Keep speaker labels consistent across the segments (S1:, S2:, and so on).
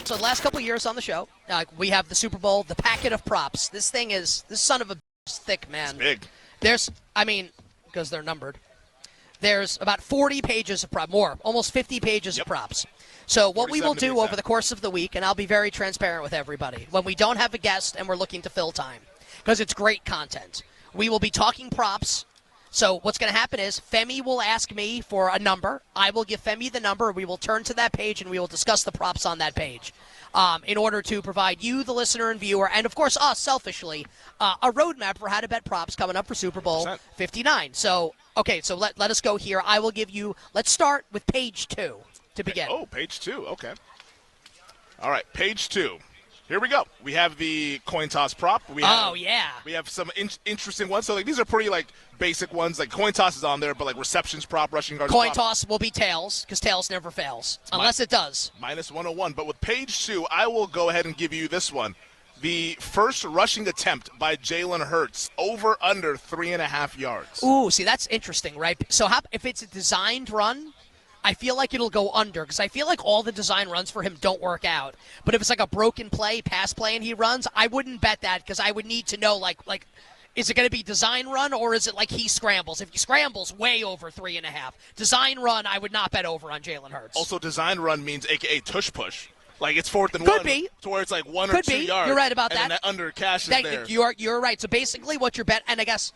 S1: So the last couple of years on the show, we have the Super Bowl, the packet of props. This son of a is thick, man.
S2: It's big.
S1: Because they're numbered. There's about 40 pages of props, more, almost 50 pages of props. So what we will do over the course of the week, and I'll be very transparent with everybody, when we don't have a guest and we're looking to fill time, because it's great content, we will be talking props. So what's going to happen is Femi will ask me for a number. I will give Femi the number. We will turn to that page, and we will discuss the props on that page in order to provide you, the listener and viewer, and, of course, us, selfishly, a roadmap for how to bet props coming up for Super Bowl 59. So, okay, so let us go here. I will give you – let's start with page 2 to begin.
S2: Oh, page 2. Okay. All right, page 2. Here we go. We have the coin toss prop. We have some interesting ones. So these are pretty basic ones. Like coin toss is on there, but receptions prop, rushing yards.
S1: Coin toss will be tails because tails never fails unless it does.
S2: Minus 101. But with page 2, I will go ahead and give you this one. The first rushing attempt by Jalen Hurts over under 3.5 yards.
S1: Ooh, see that's interesting, right? So if it's a designed run, I feel like it'll go under because I feel like all the design runs for him don't work out. But if it's a broken play, pass play, and he runs, I wouldn't bet that because I would need to know, is it going to be design run or is it he scrambles? If he scrambles, way over 3.5. Design run, I would not bet over on Jalen Hurts.
S2: Also, design run means a.k.a. tush push. It's 4th and 1.
S1: Could be.
S2: To where it's 1 or 2 yards.
S1: You're right about that.
S2: And then that under cash is there.
S1: You're right. So basically what your bet, and I guess...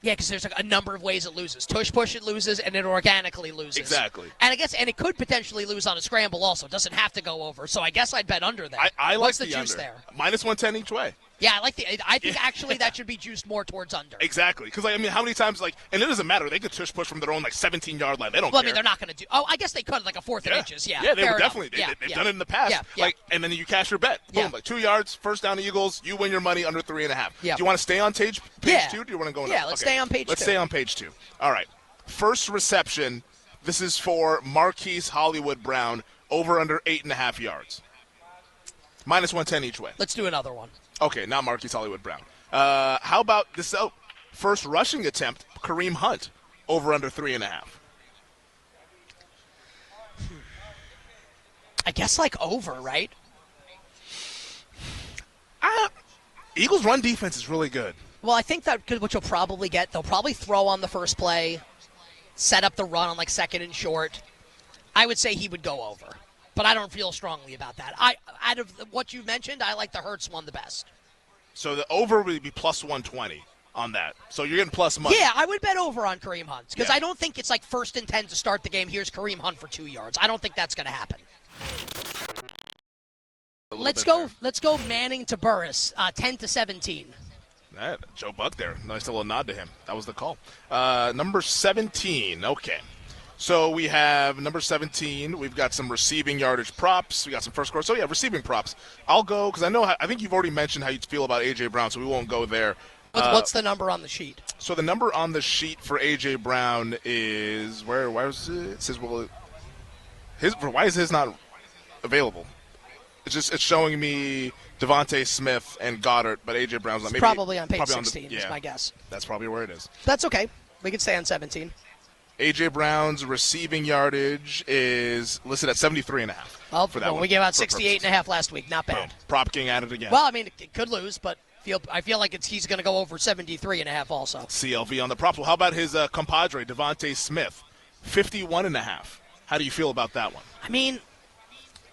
S1: Yeah, because there's a number of ways it loses. Tush push it loses, and it organically loses.
S2: Exactly.
S1: And it could potentially lose on a scramble also. It doesn't have to go over. So I guess I'd bet under that.
S2: I like
S1: What's the
S2: under.
S1: juice there?
S2: Minus 110 each way.
S1: Yeah, I think actually that should be juiced more towards under.
S2: Exactly. Because, how many times, and it doesn't matter. They could tush push from their own, 17-yard line. They don't
S1: care.
S2: care.
S1: They're not going to do – I guess they could, a fourth and inches. Yeah,
S2: yeah, they
S1: would
S2: definitely. They've done it in the past.
S1: Yeah.
S2: And then you cash your bet. Boom, 2 yards, first down to Eagles. You win your money under 3.5.
S1: Yeah.
S2: Do you want to stay on page 2? Or do you want to go in?
S1: Yeah, let's stay on page 2.
S2: Let's stay on page 2. All right. First reception, this is for Marquise Hollywood Brown, over under 8.5 yards. Minus 110 each way.
S1: Let's do another one.
S2: Okay, not Marquise Hollywood Brown. How about this first rushing attempt, Kareem Hunt, over under 3.5?
S1: I guess over, right?
S2: Eagles' run defense is really good.
S1: Well, I think that what you'll probably get, they'll probably throw on the first play, set up the run on second and short. I would say he would go over. But I don't feel strongly about that. Out of what you mentioned, I like the Hurts one the best.
S2: So the over would be plus 120 on that. So you're getting plus money.
S1: Yeah, I would bet over on Kareem Hunt because I don't think it's 1st and 10 to start the game. Here's Kareem Hunt for 2 yards. I don't think that's going to happen. Let's go Manning to Burris, 10-17.
S2: Joe Buck there. Nice little nod to him. That was the call. Number 17. Okay. So we have number 17. We've got some receiving yardage props. We got some first quarter. So, receiving props. I'll go because I think you've already mentioned how you feel about A.J. Brown, so we won't go there.
S1: What's the number on the sheet?
S2: So the number on the sheet for A.J. Brown is where is it? It says, why is his not available? It's showing me Devontae Smith and Goddard, but A.J. Brown's not.
S1: Maybe probably on page 16 is my guess.
S2: That's probably where it is.
S1: That's okay. We can stay on 17.
S2: A.J. Brown's receiving yardage is listed at 73.5.
S1: Well,
S2: for that one.
S1: We gave out 68.5 last week. Not bad.
S2: Prop King added again.
S1: Well, it could lose, but I feel like he's going to go over 73.5 also.
S2: CLV on the props. Well, how about his compadre, Devontae Smith? 51.5. How do you feel about that one?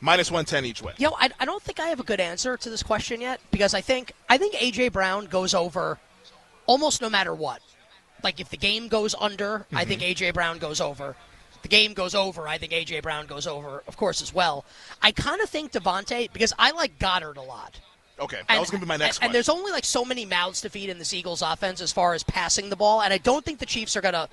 S2: Minus 110 each way.
S1: I don't think I have a good answer to this question yet because I think A.J. Brown goes over almost no matter what. If the game goes under, I think A.J. Brown goes over. If the game goes over, I think A.J. Brown goes over, of course, as well. I kind of think Devontae, because I like Goddard a lot.
S2: Okay, that was going to be my next question.
S1: And there's only so many mouths to feed in this Eagles offense as far as passing the ball, and I don't think the Chiefs are going to,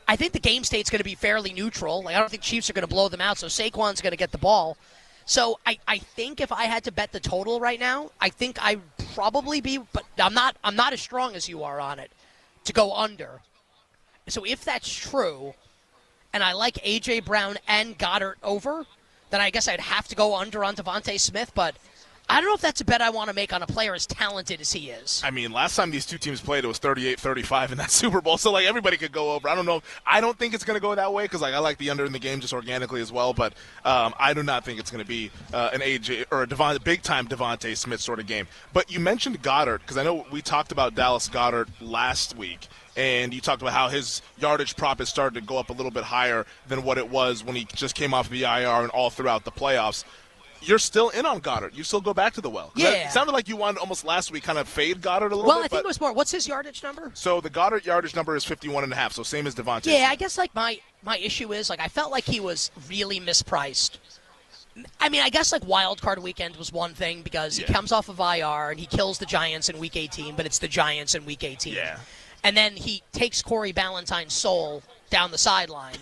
S1: I think the game state's going to be fairly neutral. I don't think Chiefs are going to blow them out, so Saquon's going to get the ball. So I think if I had to bet the total right now, I think I'd probably be, but I'm not as strong as you are on it, to go under. So if that's true, and I like A.J. Brown and Goddard over, then I guess I'd have to go under on Devontae Smith. But I don't know if that's a bet I want to make on a player as talented as he is.
S2: I mean, last time these two teams played, it was 38-35 in that Super Bowl. So, like, everybody could go over. I don't know. I don't think it's going to go that way because, like, I like the under in the game just organically as well. But I do not think it's going to be an AJ or a big-time Devontae Smith sort of game. But you mentioned Goddard because I know we talked about Dallas Goedert last week. And you talked about how his yardage prop has started to go up a little bit higher than what it was when he just came off the IR and all throughout the playoffs. You're still in on Goddard. You still go back to the well.
S1: Yeah.
S2: It sounded like you wanted almost last week kind of fade Goddard a little bit.
S1: Well, I think it was more. What's his yardage number?
S2: So the Goddard yardage number is 51.5, so same as Devontae.
S1: Yeah, I guess like my issue is like I felt like he was really mispriced. I mean, I guess like wild card weekend was one thing because he comes off of IR and he kills the Giants in Week 18, but it's the Giants in Week 18.
S2: Yeah.
S1: And then he takes Corey Ballantyne's soul down the sideline.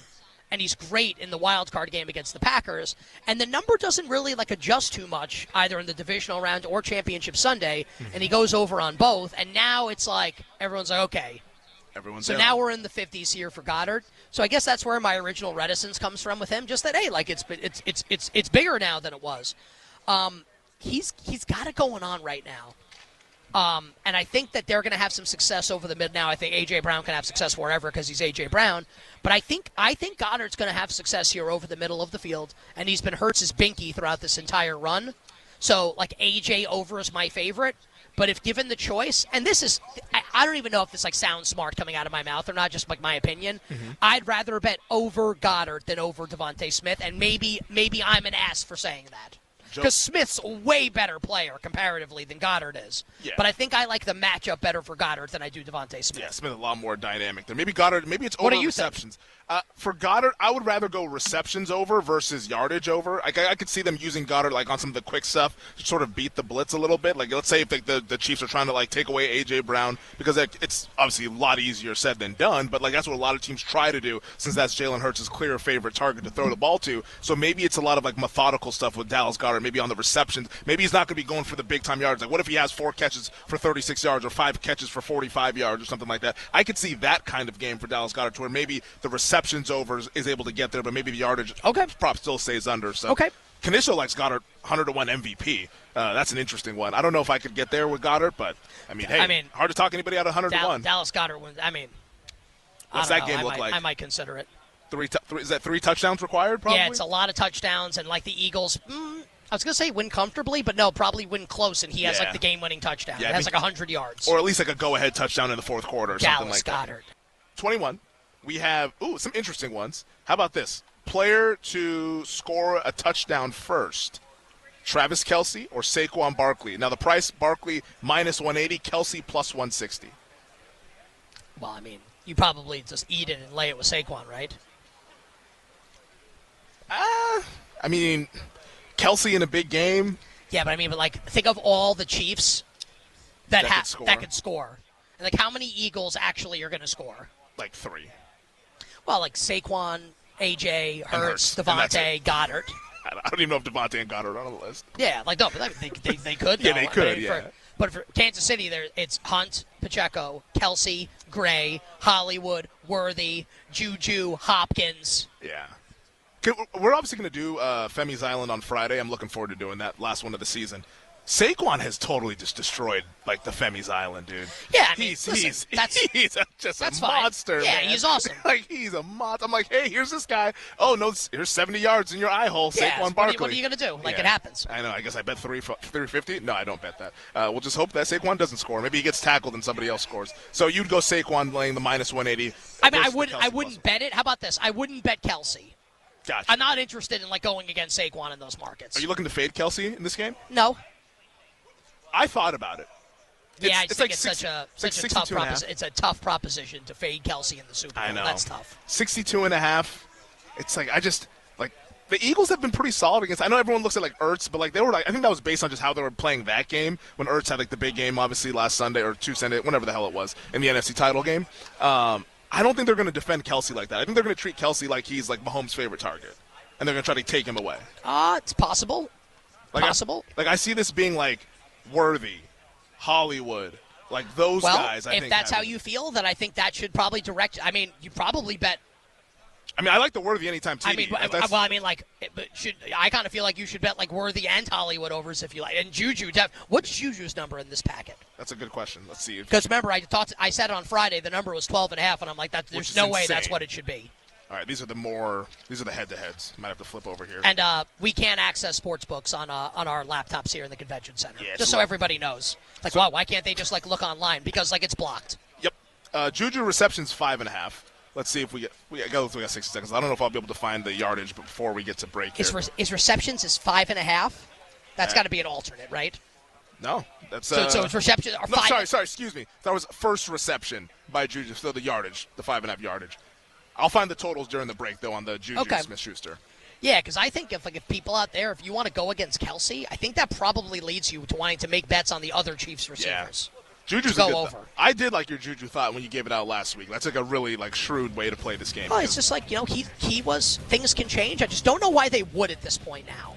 S1: And he's great in the wild card game against the Packers. And the number doesn't really like adjust too much either in the divisional round or championship Sunday. And he goes over on both. And now it's like everyone's like, okay. So now we're in the 50s here for Goddard. So I guess that's where my original reticence comes from with him. Just that, hey, like it's bigger now than it was. He's got it going on right now. And I think that they're going to have some success over the mid now. I think A.J. Brown can have success wherever because he's A.J. Brown. But I think Goddard's going to have success here over the middle of the field. And he's been Hurts' binky throughout this entire run. So, like, A.J. over is my favorite. But if given the choice, and this is, I don't even know if this, like, sounds smart coming out of my mouth or not, just, like, my opinion. I'd rather bet over Goddard than over Devontae Smith. And maybe I'm an ass for saying that. Because Smith's a way better player comparatively than Goddard is.
S2: Yeah.
S1: But I think I like the matchup better for Goddard than I do Devontae Smith.
S2: Yeah, Smith a lot more dynamic there. Maybe Goddard, maybe it's over
S1: What do you
S2: receptions. For Goddard, I would rather go receptions over versus yardage over. I could see them using Goddard like on some of the quick stuff to sort of beat the blitz a little bit. Like let's say if the Chiefs are trying to like take away A.J. Brown because it's obviously a lot easier said than done. But like that's what a lot of teams try to do since that's Jalen Hurts' clear favorite target to throw the ball to. So maybe it's a lot of like methodical stuff with Dallas Goedert. Maybe on the receptions. Maybe he's not going to be going for the big time yards. Like what if he has 4 catches for 36 yards or 5 catches for 45 yards or something like that? I could see that kind of game for Dallas Goedert to where maybe the receptions over is able to get there, but maybe the yardage prop still stays under. So Kaniso likes Goddard 100-1 MVP. That's an interesting one. I don't know if I could get there with Goddard, but I mean, hard to talk anybody out of 100-1.
S1: Dallas Goedert wins. I mean,
S2: what's that game look like?
S1: I might consider it.
S2: Is that 3 touchdowns required? Probably.
S1: Yeah, it's a lot of touchdowns, and like the Eagles. I was going to say win comfortably, but no, probably win close, and he has like the game-winning touchdown.
S2: Yeah,
S1: it has like 100 yards.
S2: Or at least like a go-ahead touchdown in the fourth quarter or something like that.
S1: Dallas Goedert.
S2: 21. We have, some interesting ones. How about this? Player to score a touchdown first. Travis Kelce or Saquon Barkley. Now the price, Barkley minus 180, Kelce plus 160.
S1: Well, I mean, you probably just eat it and lay it with Saquon, right?
S2: I mean, Kelce in a big game.
S1: Yeah, but I mean, like, think of all the Chiefs that could score. And like, how many Eagles actually are going to score?
S2: Like 3.
S1: Well, like Saquon, AJ, Hurts, Devontae, Goddard.
S2: I don't even know if Devontae and Goddard are on the list.
S1: Yeah, like no, but they could.
S2: Yeah, they could.
S1: But for Kansas City, it's Hunt, Pacheco, Kelce, Gray, Hollywood, Worthy, Juju, Hopkins.
S2: Yeah. We're obviously going to do Femi's Island on Friday. I'm looking forward to doing that last one of the season. Saquon has totally just destroyed like the Femi's Island, dude.
S1: Yeah, I mean,
S2: he's just a monster.
S1: Yeah,
S2: man.
S1: He's awesome.
S2: Like he's a monster. I'm like, hey, here's this guy. Oh no, here's 70 yards in your eye hole.
S1: Yeah,
S2: Saquon Barkley.
S1: What are you gonna do? Like it happens.
S2: I know. I guess I bet 350. No, I don't bet that. We'll just hope that Saquon doesn't score. Maybe he gets tackled and somebody else scores. So you'd go Saquon laying the minus 180.
S1: I mean, I wouldn't bet it. How about this? I wouldn't bet Kelce.
S2: Gotcha.
S1: I'm not interested in like going against Saquon in those markets.
S2: Are you looking to fade Kelce in this game?
S1: No.
S2: I thought about it.
S1: I think it's such a tough proposition. It's a tough proposition to fade Kelce in the Super Bowl.
S2: I know.
S1: That's tough.
S2: 62.5. It's like the Eagles have been pretty solid against. I know everyone looks at like Ertz, but like they were like I think that was based on just how they were playing that game when Ertz had like the big game obviously last Sunday or 2 Sunday, whenever the hell it was in the NFC title game. I don't think they're going to defend Kelce like that. I think they're going to treat Kelce like he's like Mahomes' favorite target, and they're going to try to take him away.
S1: It's possible.
S2: I see this being like Worthy, Hollywood, like those guys.
S1: If that's how you feel, then I think that should probably direct. I mean, you probably bet
S2: I mean, I like the Worthy anytime TD.
S1: I mean, I kind of feel like you should bet like Worthy and Hollywood overs if you like. And Juju, what's Juju's number in this packet?
S2: That's a good question. Let's see.
S1: Because remember, I said it on Friday. The number was 12.5, and I'm like, there's no way that's what it should be.
S2: All right, these are the head-to-heads. Might have to flip over here.
S1: And we can't access sports books on our laptops here in the convention center.
S2: Yeah,
S1: just so everybody knows. Like, wow, why can't they just like look online? Because like it's blocked.
S2: Yep. Juju receptions 5.5. Let's see if we got 60 seconds. I don't know if I'll be able to find the yardage before we get to break here.
S1: Is receptions is 5.5? That's got to be an alternate, right?
S2: No, that's
S1: so it's reception. Or
S2: no, sorry. Excuse me. That was first reception by Juju. So the yardage, the 5.5 yardage. I'll find the totals during the break though on the Juju Smith-Schuster.
S1: Yeah, because I think if people out there, if you want to go against Kelsey, I think that probably leads you to wanting to make bets on the other Chiefs receivers.
S2: Yeah. Juju's
S1: go over.
S2: I did like your Juju thought when you gave it out last week. That's like a really shrewd way to play this game.
S1: Oh, it's just like things can change. I just don't know why they would at this point now.